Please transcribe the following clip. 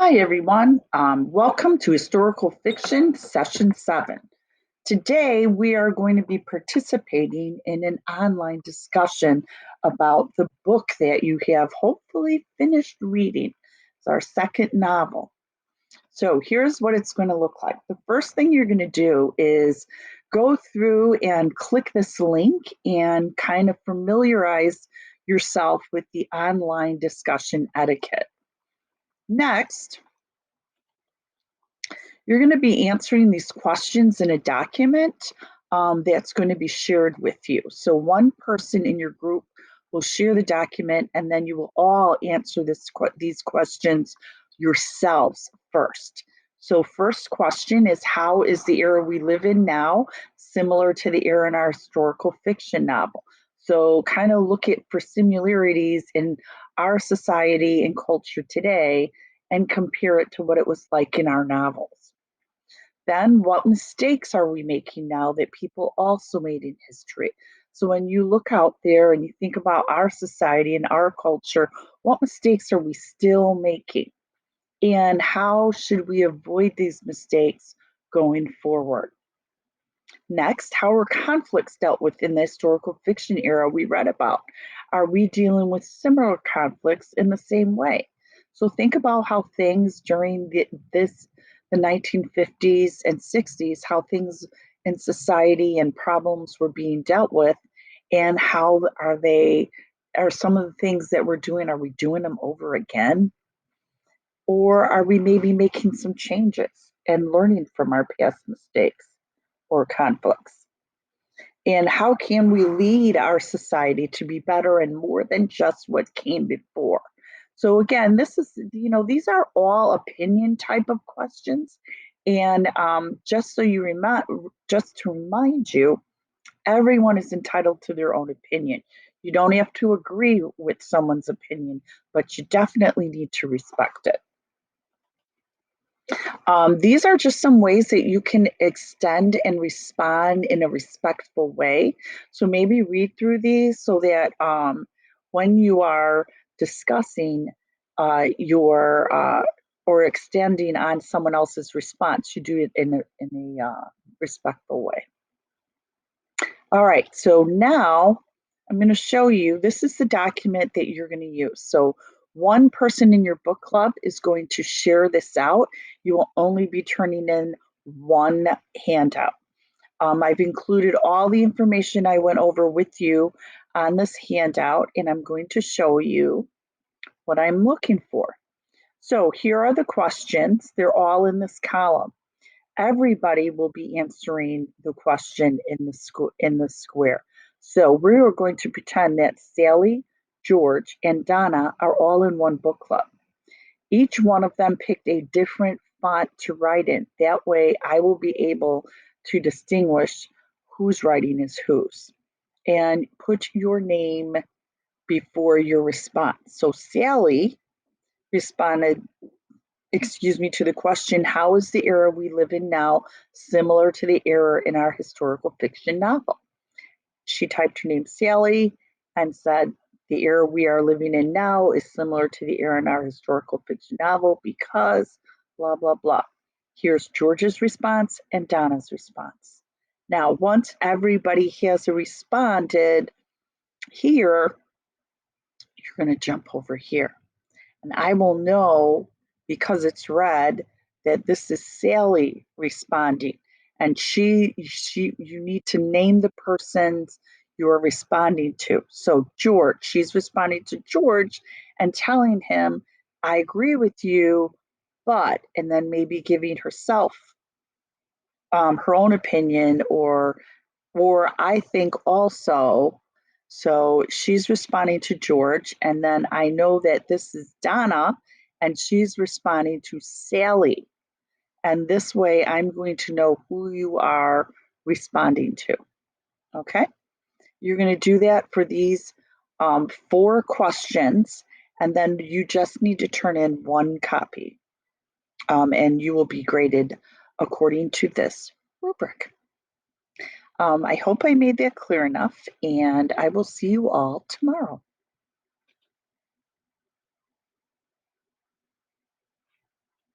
Hi, everyone. Welcome to Historical Fiction Session 7. Today, we are going to be participating in an online discussion about the book that you have hopefully finished reading. It's our second novel. So, here's what it's going to look like. The first thing you're going to do is go through and click this link and kind of familiarize yourself with the online discussion etiquette. Next, you're going to be answering these questions in a document that's going to be shared with you. So one person in your group will share the document, and then you will all answer these questions yourselves first. So first question is, how is the era we live in now similar to the era in our historical fiction novel? So kind of look at for similarities in our society and culture today and compare it to what it was like in our novels. Then, what mistakes are we making now that people also made in history? So, when you look out there and you think about our society and our culture, what mistakes are we still making? And how should we avoid these mistakes going forward? Next, how are conflicts dealt with in the historical fiction era we read about? Are we dealing with similar conflicts in the same way? So think about how things during the 1950s and 60s, how things in society and problems were being dealt with, and how are some of the things that we're doing, are we doing them over again? Or are we maybe making some changes and learning from our past mistakes or conflicts? And how can we lead our society to be better and more than just what came before? So again, these are all opinion type of questions. And just to remind you, everyone is entitled to their own opinion. You don't have to agree with someone's opinion, but you definitely need to respect it. These are just some ways that you can extend and respond in a respectful way. So maybe read through these so that when you are discussing your or extending on someone else's response, you do it in a respectful way. All right, so now I'm going to show you, this is the document that you're going to use. So one person in your book club is going to share this out. You will only be turning in one handout. I've included all the information I went over with you on this handout, and I'm going to show you what I'm looking for. So here are the questions. They're all in this column. Everybody will be answering the question in the square. So we are going to pretend that Sally, George, and Donna are all in one book club. Each one of them picked a different font to write in. That way I will be able to distinguish whose writing is whose. And put your name before your response. So Sally responded to the question, how is the era we live in now similar to the era in our historical fiction novel? She typed her name Sally and said, the era we are living in now is similar to the era in our historical fiction novel because blah, blah, blah. Here's George's response and Donna's response. Now, once everybody has responded here, you're going to jump over here. And I will know, because it's red, that this is Sally responding. And you need to name the persons you are responding to. So George, she's responding to George and telling him, I agree with you, but, and then maybe giving herself her own opinion, or I think also. So she's responding to George, and then I know that this is Donna, and she's responding to Sally. And this way I'm going to know who you are responding to. Okay? You're going to do that for these 4 questions, and then you just need to turn in one copy. And you will be graded according to this rubric. I hope I made that clear enough, and I will see you all tomorrow.